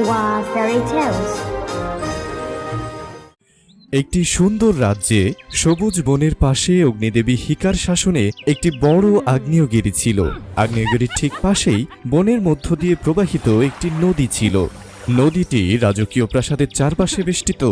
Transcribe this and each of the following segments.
Wow Fairy Tales। একটি সুন্দর রাজ্যে সবুজ বনের পাশে অগ্নিদেবী হিকার শাসনে একটি বড় আগ্নেয়গিরি ছিল। আগ্নেয়গিরির ঠিক পাশেই বনের মধ্য দিয়ে প্রবাহিত একটি নদী ছিল। নদীটি রাজকীয় প্রাসাদের চারপাশে বেষ্টিত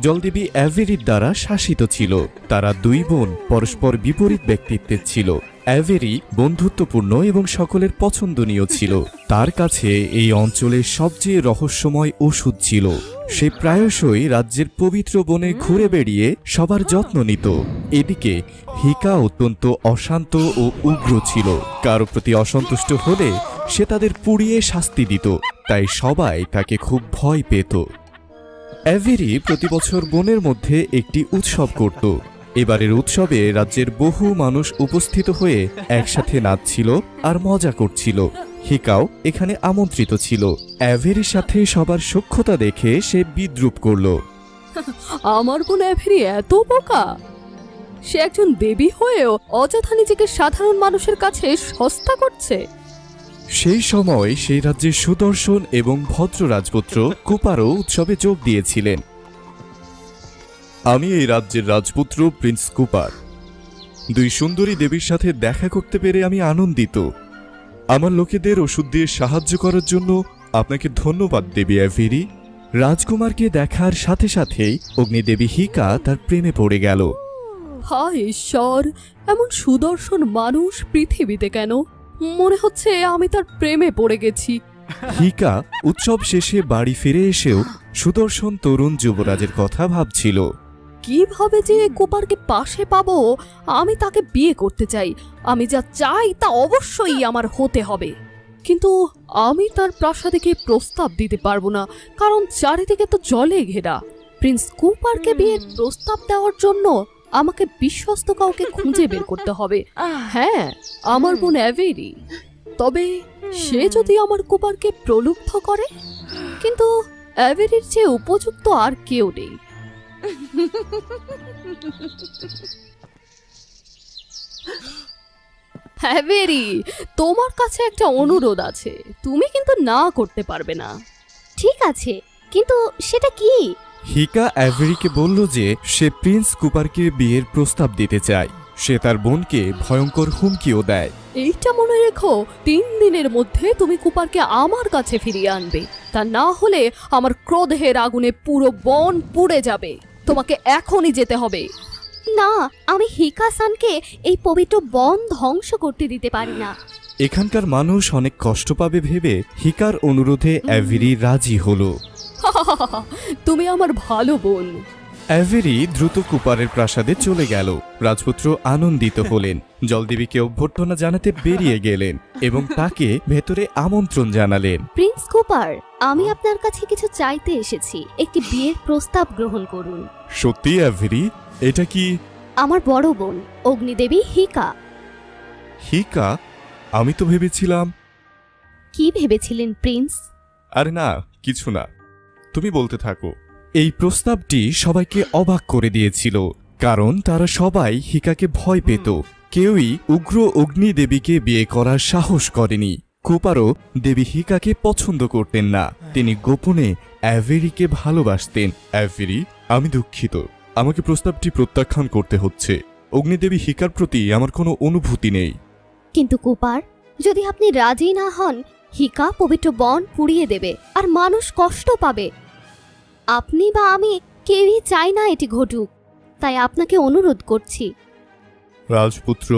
জলদেবী অ্যাভেরির দ্বারা শাসিত ছিল। তারা দুই বোন পরস্পর বিপরীত ব্যক্তিত্বের ছিল। অ্যাভেরি বন্ধুত্বপূর্ণ এবং সকলের পছন্দনীয় ছিল। তার কাছে এই অঞ্চলের সবচেয়ে রহস্যময় ওষুধ ছিল। সে প্রায়শই রাজ্যের পবিত্র বনে ঘুরে বেড়িয়ে সবার যত্ন নিত। এদিকে হিকা অত্যন্ত অশান্ত ও উগ্র ছিল। কারো প্রতি অসন্তুষ্ট হলে সে তাদের পুড়িয়ে শাস্তি দিত, তাই সবাই তাকে খুব ভয় পেত। অ্যাভেরি প্রতি বছর বনের মধ্যে একটি উৎসব করত। এবারের উৎসবে রাজ্যের বহু মানুষ উপস্থিত হয়ে একসাথে নাচছিল আর মজা করছিল। হিকাও এখানে আমন্ত্রিত ছিল। অ্যাভেরির সাথে সবার সখ্যতা দেখে সে বিদ্রূপ করল। আমার বোন অ্যাভেরি এত বোকা! সে একজন দেবী হয়েও অযথা নিজেকে সাধারণ মানুষের কাছে সস্তা করছে। সেই সময় সেই রাজ্যের সুদর্শন এবং ভদ্র রাজপুত্র কুপারও উৎসবে যোগ দিয়েছিলেন। আমি এই রাজ্যের রাজপুত্র প্রিন্স কুপার। দুই সুন্দরী দেবীর সাথে দেখা করতে পেরে আমি আনন্দিত। আমার লোকেদের ওষুধ দিয়ে সাহায্য করার জন্য আপনাকে ধন্যবাদ দেবী অ্যাভেরি। রাজকুমারকে দেখার সাথে সাথেই অগ্নিদেবী হিকা তার প্রেমে পড়ে গেল। হায় ঈশ্বর, এমন সুদর্শন মানুষ পৃথিবীতে কেন? মনে হচ্ছে আমি তার প্রেমে পড়ে গেছি। হিকা উৎসব শেষে বাড়ি ফিরে এসেও সুদর্শন তরুণ যুবরাজের কথা ভাবছিল। কিভাবে যে কুপারকে পাশে পাবো? আমি তাকে বিয়ে করতে চাই। আমি যা চাই তা অবশ্যই আমার হতে হবে। কিন্তু আমি তার প্রাসাদে গিয়ে প্রস্তাব দিতে পারবো না, কারণ চারিদিকে তো জলে ঘেরা। প্রিন্স কুপারকে বিয়ের প্রস্তাব দেওয়ার জন্য আমাকে বিশ্বস্ত কাউকে খুঁজে বের করতে হবে। হ্যাঁ, আমার বোন অ্যাভেরি। তবে সে যদি আমার কুপারকে প্রলুব্ধ করে, কিন্তু অ্যাভেরির চেয়ে উপযুক্ত আর কেউ নেই। অ্যাভেরি, তোমার কাছে একটা অনুরোধ আছে, তুমি কিন্তু না করতে পারবে না। ঠিক আছে, কিন্তু সেটা কি? হিকা অ্যাভেরিকে বলল যে সে প্রিন্স কুপারকে বিয়ের প্রস্তাব দিতে চায়। সে তার বোনকে ভয়ঙ্কর হুমকিও দেয়। এইটা মনে রেখো, 3 দিনের মধ্যে তুমি কুপারকে আমার কাছে ফিরিয়ে আনবে। তা না হলে আমার ক্রোধের আগুনে পুরো বন পুড়ে যাবে। তোমাকে এখনই যেতে হবে। না, আমি হিকা-সানকে এই পবিত্র বন ধ্বংস করতে দিতে পারি না। এখানকার মানুষ অনেক কষ্ট পাবে ভেবে হিকার অনুরোধে অ্যাভেরি রাজি হল। তুমি আমার ভালো বোন। অ্যাভেরি দ্রুত কুপারের প্রাসাদে চলে গেল। রাজপুত্র আনন্দিত হলেন। জলদেবীকে অভ্যর্থনা জানাতে বেরিয়ে গেলেন এবং তাকে ভেতরে আমন্ত্রণ জানালেন। প্রিন্স কুপার, আমি আপনার কাছে কিছু চাইতে এসেছি। একটি বিয়ের প্রস্তাব গ্রহণ করুন। সত্যি অ্যাভেরি? এটা কি? আমার বড় বোন অগ্নিদেবী হিকা। হিকা? আমি তো ভেবেছিলাম। কি ভেবেছিলেন প্রিন্স? আরে না, কিছু না, তুমি বলতে থাকো। এই প্রস্তাবটি সবাইকে অবাক করে দিয়েছিল, কারণ তারা সবাই হিকাকে ভয় পেত। কেউই উগ্র অগ্নিদেবীকে বিয়ে করার সাহস করেনি। কুপারও দেবী হিকাকে পছন্দ করতেন না। তিনি গোপনে অ্যাভেরিকে ভালোবাসতেন। অ্যাভেরি, আমি দুঃখিত, আমাকে প্রস্তাবটি প্রত্যাখ্যান করতে হচ্ছে। অগ্নিদেবী হিকার প্রতি আমার কোনো অনুভূতি নেই। কিন্তু কুপার, যদি আপনি রাজি না হন, হিকা পবিত্র বন পুড়িয়ে দেবে আর মানুষ কষ্ট পাবে। আপনি বা আমি কেউই চাই না এটি ঘটুক, তাই আপনাকে অনুরোধ করছি। রাজপুত্র,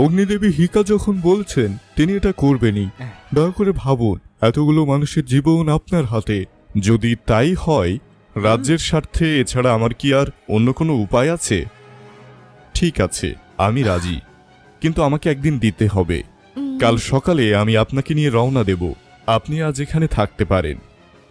অগ্নিদেবী হিকা যখন বলছেন তিনি এটা করবেনই। দয়া করে ভাবুন, এতগুলো মানুষের জীবন আপনার হাতে। যদি তাই হয়, রাজ্যের স্বার্থে এছাড়া আমার কি আর অন্য কোনো উপায় আছে? ঠিক আছে, আমি রাজি, কিন্তু আমাকে একদিন দিতে হবে। কাল সকালে আমি আপনাকে নিয়ে রওনা দেব। আপনি আজ এখানে থাকতে পারেন।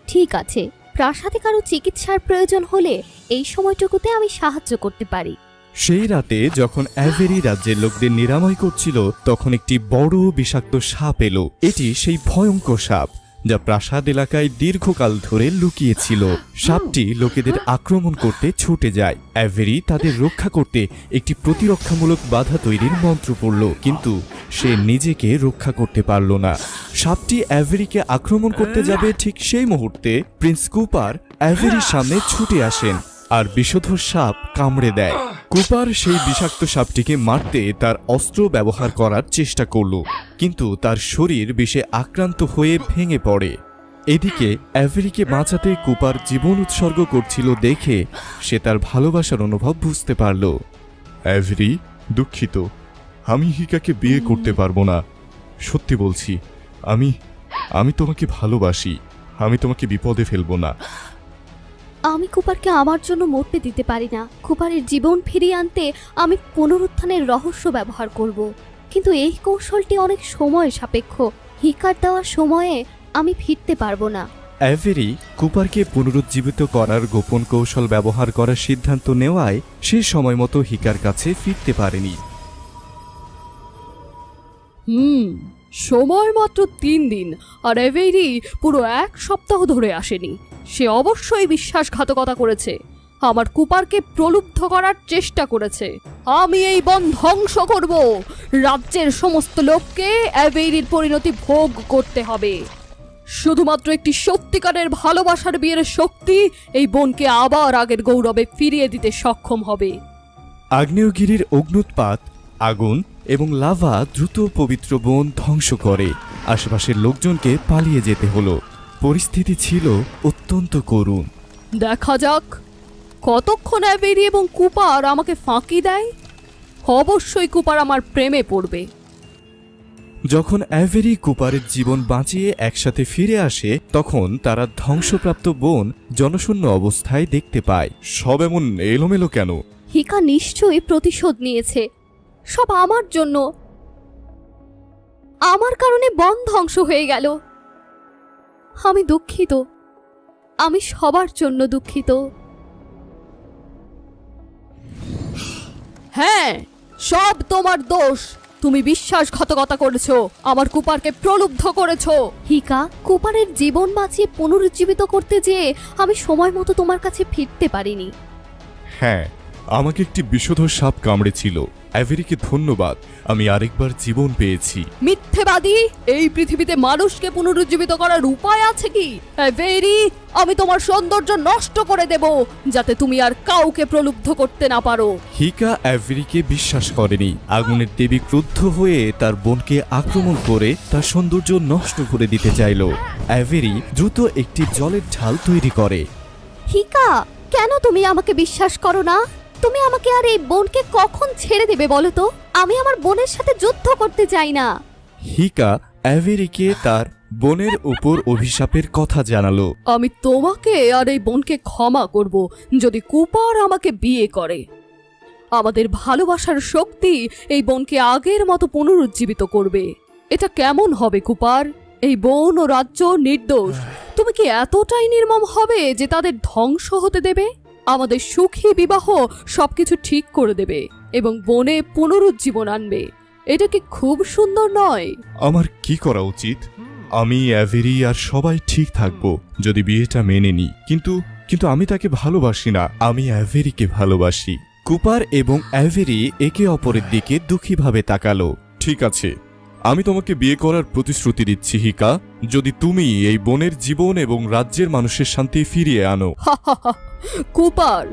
ঠিক আছে, প্রাসাদে কারো চিকিৎসার প্রয়োজন হলে এই সময়টুকুতে আমি সাহায্য করতে পারি। সেই রাতে যখন অ্যাভেরি রাজ্যের লোকদের নিরাময় করছিল, তখন একটি বড় বিষাক্ত সাপ এলো। এটি সেই ভয়ঙ্কর সাপ যা প্রাসাদ এলাকায় দীর্ঘকাল ধরে লুকিয়ে ছিল। সাপটি লোকেদের আক্রমণ করতে ছুটে যায়। অ্যাভেরি তাদের রক্ষা করতে একটি প্রতিরক্ষামূলক বাধা তৈরির মন্ত্র পড়ল, কিন্তু সে নিজেকে রক্ষা করতে পারল না। সাপটি অ্যাভেরিকে আক্রমণ করতে যাবে, ঠিক সেই মুহূর্তে প্রিন্স কুপার অ্যাভেরির সামনে ছুটে আসেন আর বিষধর সাপ কামড়ে দেয়। কুপার সেই বিষাক্ত সাপটিকে মারতে তার অস্ত্র ব্যবহার করার চেষ্টা করল, কিন্তু তার শরীর বিষে আক্রান্ত হয়ে ভেঙে পড়ে। এদিকে অ্যাভেরিকে বাঁচাতে কুপার জীবন উৎসর্গ করছিল দেখে সে তার ভালোবাসার অনুভব বুঝতে পারল। অ্যাভেরি, দুঃখিত, আমি হিকাকে বিয়ে করতে পারবো না। সত্যি বলছি, আমি তোমাকে ভালোবাসি। আমি তোমাকে বিপদে ফেলবো না। আমি কুপারকে আমার জন্য মরতে দিতে পারি না। কুপারের জীবন ফিরিয়ে আনতে আমি পুনরুত্থানের রহস্য ব্যবহার করব, কিন্তু এই কৌশলটি অনেক সময় সাপেক্ষ। হিকার দেওয়ার সময়ে আমি ফিরতে পারবো না। অ্যাভেরি কুপারকে পুনরুজ্জীবিত করার গোপন কৌশল ব্যবহার করার সিদ্ধান্ত নেওয়ায় সে সময় মতো হিকার কাছে ফিরতে পারেনি। সময় মাত্র 3 দিন, আর অ্যাভেরি পুরো 1 সপ্তাহ ধরে আসেনি। সে অবশ্যই বিশ্বাসঘাতকতা করেছে, আমার কুপারকে প্রলুব্ধ করার চেষ্টা করেছে। আমি এই বন ধ্বংস করব। রাজ্যের সমস্ত লোককে অ্যাভেরির পরিণতি ভোগ করতে হবে। শুধুমাত্র একটি সত্যিকারের ভালোবাসার বিয়ের শক্তি এই বনকে আবার আগের গৌরবে ফিরিয়ে দিতে সক্ষম হবে। আগ্নেয়গিরির অগ্নুৎপাত, আগুন এবং লাভা দ্রুত পবিত্র বন ধ্বংস করে। আশেপাশের লোকজনকে পালিয়ে যেতে হলো। পরিস্থিতি ছিল অত্যন্ত করুণ। দেখা যাক কতক্ষণ অ্যাভেরি এবং কুপার আমাকে ফাঁকি দেয়। অবশ্যই কুপার আমার প্রেমে পড়বে। যখন অ্যাভেরি কুপারের জীবন বাঁচিয়ে একসাথে ফিরে আসে, তখন তারা ধ্বংসপ্রাপ্ত বন জনশূন্য অবস্থায় দেখতে পায়। সব এমন এলোমেলো কেন? হিকা নিশ্চয়ই প্রতিশোধ নিয়েছে। সব আমার জন্য। আমার কারণে বন ধ্বংস হয়ে গেল। আমি দুঃখিত। আমি সবার জন্য দুঃখিত। হ্যাঁ, সব তোমার দোষ। তুমি বিশ্বাসঘাতকতা করেছো, আমার কুপারকে প্রলুব্ধ করেছো। হিকা, কুপারের জীবন বাঁচিয়ে পুনরুজ্জীবিত করতে যেয়ে আমি সময় মতো তোমার কাছে ফিরতে পারিনি। হ্যাঁ, আমাকে একটি বিষধর সাপ কামড়েছিল। অ্যাভেরিকে ধন্যবাদ, আমি আরেকবার জীবন পেয়েছি। মিথ্যেবাদী! এই পৃথিবীতে মানুষকে পুনরুজ্জীবিত করার উপায় আছে কি? অ্যাভেরি, আমি তোমার সৌন্দর্য নষ্ট করে দেব, যাতে তুমি আর কাউকে প্রলুব্ধ করতে না পারো। হিকা অ্যাভেরিকে বিশ্বাস করেনি। আগুনের দেবী ক্রুদ্ধ হয়ে তার বোনকে আক্রমণ করে তার সৌন্দর্য নষ্ট করে দিতে চাইল। অ্যাভেরি দ্রুত একটি জলের ঢাল তৈরি করে। হিকা, কেন তুমি আমাকে বিশ্বাস করো না? তুমি আমাকে আর এই বোনকে কখন ছেড়ে দেবে বলো তো? আমি আমার বোনের সাথে যুদ্ধ করতে চাই না। হিকা অ্যাভেরিকে তার বোনের উপর অভিশাপের কথা জানালো। আমি তোমাকে আর এই বোনকে ক্ষমা করব যদি কুপার আমাকে বিয়ে করে। আমাদের ভালোবাসার শক্তি এই বোনকে আগের মতো পুনরুজ্জীবিত করবে। এটা কেমন হবে কুপার? এই বোন ও রাজ্য নির্দোষ। তুমি কি এতটাই নির্মম হবে যে তাদের ধ্বংস হতে দেবে? আমাদের সুখী বিবাহ সবকিছু ঠিক করে দেবে এবং বনে পুনরুজ্জীবন আনবে। এটা কি খুব সুন্দর নয়? আমার কি করা উচিত? আমি, অ্যাভেরি আর সবাই ঠিক থাকবো যদি বিয়েটা মেনে নিই। কিন্তু আমি তাকে ভালোবাসি না। আমি অ্যাভেরিকে ভালোবাসি। কুপার এবং অ্যাভেরি একে অপরের দিকে দুঃখীভাবে তাকালো। ঠিক আছে, আমি তোমাকে বিয়ে করার প্রতিশ্রুতি দিচ্ছি হিকা, যদি তুমি এই বনের জীবন এবং রাজ্যের মানুষের শান্তি ফিরিয়ে আনো। কুপার,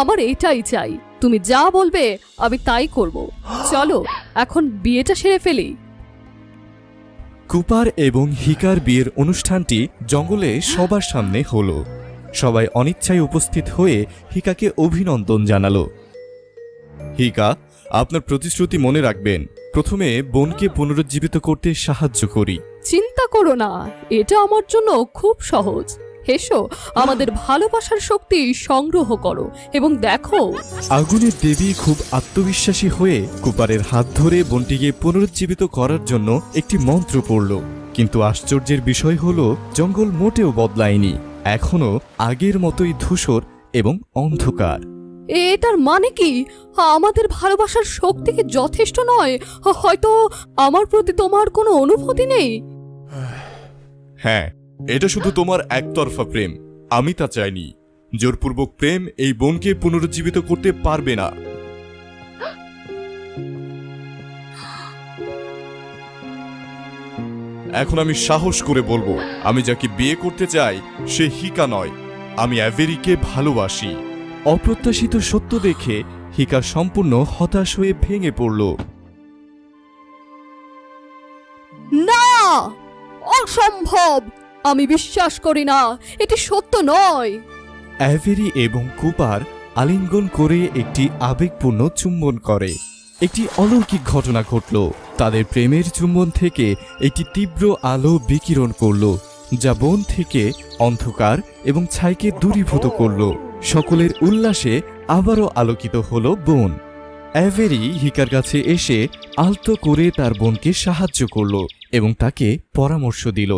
আমার এটাই চাই। তুমি যা বলবে আমি তাই করব। চলো এখন বিয়েটা সেরে ফেলি। কুপার এবং হিকার বিয়ের অনুষ্ঠানটি জঙ্গলে সবার সামনে হলো। সবাই অনিচ্ছায় উপস্থিত হয়ে হিকাকে অভিনন্দন জানালো। হিকা, আপনার প্রতিশ্রুতি মনে রাখবেন। প্রথমে বোনকে পুনরুজ্জীবিত করতে সাহায্য করি। চিন্তা করো না, এটা আমার জন্য খুব সহজ। এসো, আমাদের ভালোবাসার শক্তি সংগ্রহ করো এবং দেখো। আগুনের দেবী খুব আত্মবিশ্বাসী হয়ে কুপারের হাত ধরে বোনটিকে পুনরুজ্জীবিত করার জন্য একটি মন্ত্র পড়ল। কিন্তু আশ্চর্যের বিষয় হলো, জঙ্গল মোটেও বদলায়নি। এখনো আগের মতোই ধূসর এবং অন্ধকার। এটার মানে কি? আমাদের ভালোবাসার শক্তি কি যথেষ্ট নয়? হয়তো আমার প্রতি তোমার কোনো অনুভূতি নেই। হ্যাঁ, এটা শুধু তোমার একতরফা প্রেম, আমি তা চাইনি। জোরপূর্বক প্রেম এই বোনকে পুনরুজ্জীবিত করতে পারবে না। এখন আমি সাহস করে বলবো, আমি যাকে বিয়ে করতে চাই সে হিকা নয়, আমি অ্যাভেরিকে ভালোবাসি। অপ্রত্যাশিত সত্য দেখে হিকা সম্পূর্ণ হতাশ হয়ে ভেঙে পড়ল। না, অসম্ভব! আমি বিশ্বাস করি না, এটি সত্য নয়। অ্যাভেরি এবং কুপার আলিঙ্গন করে একটি আবেগপূর্ণ চুম্বন করে। একটি অলৌকিক ঘটনা ঘটল। তাদের প্রেমের চুম্বন থেকে একটি তীব্র আলো বিকিরণ করল, যা বন থেকে অন্ধকার এবং ছাইকে দূরীভূত করল। সকলের উল্লাসে আবারও আলোকিত হলো বন। অ্যাভেরি হিকার কাছে এসে আলতো করে তার বোনকে সাহায্য করল এবং তাকে পরামর্শ দিল।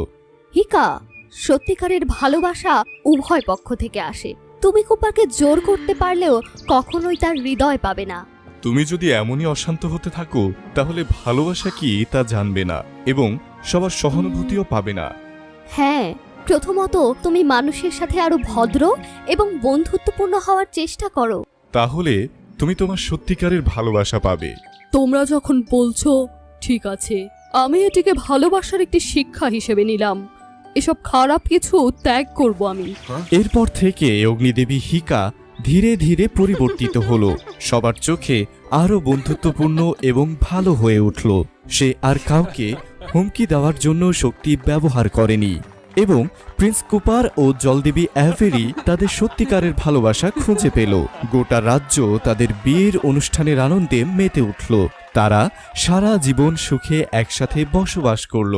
হিকা, সত্যিকারের ভালোবাসা উভয় পক্ষ থেকে আসে। তুমি কুপারকে জোর করতে পারলেও কখনোই তার হৃদয় পাবে না। তুমি যদি এমনই অশান্ত হতে থাকো তাহলে ভালোবাসা কি তা জানবে না এবং সবার সহানুভূতিও পাবে না। হ্যাঁ, প্রথমত তুমি মানুষের সাথে আরো ভদ্র এবং বন্ধুত্বপূর্ণ হওয়ার চেষ্টা করো। তাহলে তুমি তোমার সত্যিকারের ভালোবাসা পাবে। তোমরা যখন বলছো, ঠিক আছে, আমি এটিকে ভালোবাসার একটি শিক্ষা হিসেবে নিলাম। এসব খারাপ কিছু ত্যাগ করব আমি। এরপর থেকে অগ্নিদেবী হিকা ধীরে ধীরে পরিবর্তিত হলো। সবার চোখে আরো বন্ধুত্বপূর্ণ এবং ভালো হয়ে উঠল। সে আর কাউকে হুমকি দেওয়ার জন্য শক্তি ব্যবহার করেনি এবং প্রিন্স কুপার ও জলদেবী অ্যাভেরি তাদের সত্যিকারের ভালোবাসা খুঁজে পেল। গোটা রাজ্য তাদের বিয়ের অনুষ্ঠানের আনন্দে মেতে উঠল। তারা সারা জীবন সুখে একসাথে বসবাস করল।